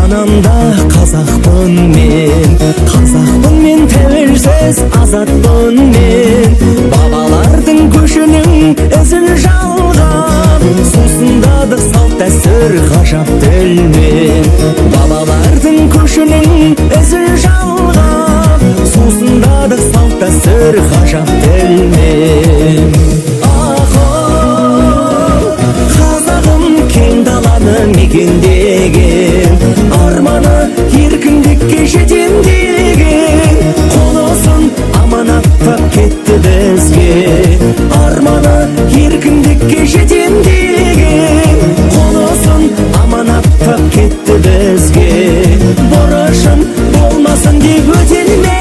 Анамда қазақпын мен тәуелсіз азатпын мен. Бабалардың көшінің ізін жалғап, сусындадық салт дәстүр ғажап тілмен. Бабалардың көшінің ізін жалғап, сусындадық салт дәстүр ғажап тілмен. Қазағым кең даланы мекендеген, арманы еркіндікке жетем деген, қолысын аманаттап кетті бізге. Арманы еркіндікке жетем деген, қолысын аманаттап кетті бізге. Борышын болмасын деп өтелмеген.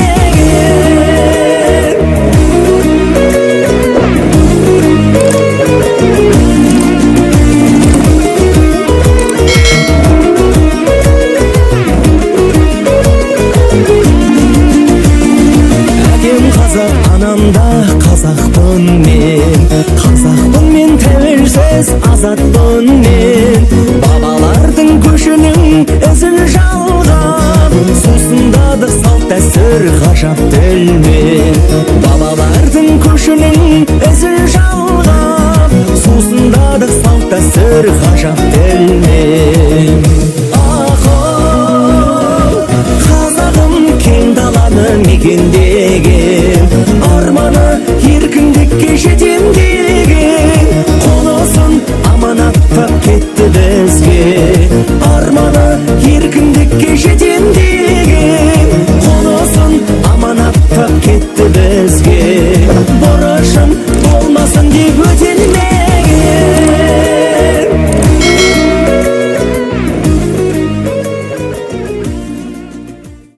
Анамда қазақпын мен тәуелсіз азатпын мен. Бабалардың көшінің ізін жалғап, сусындадық салт дәстүр ғажап тілмен. Бабалардың көшінің ізін жалғап, сусындадық салт дәстүр ғажап тілмен. Қазағым кең даланы мекендеген, арманы еркіндікке жетем деген, қолысын аманаттап кетті бізге. Арманы еркіндікке жетем деген.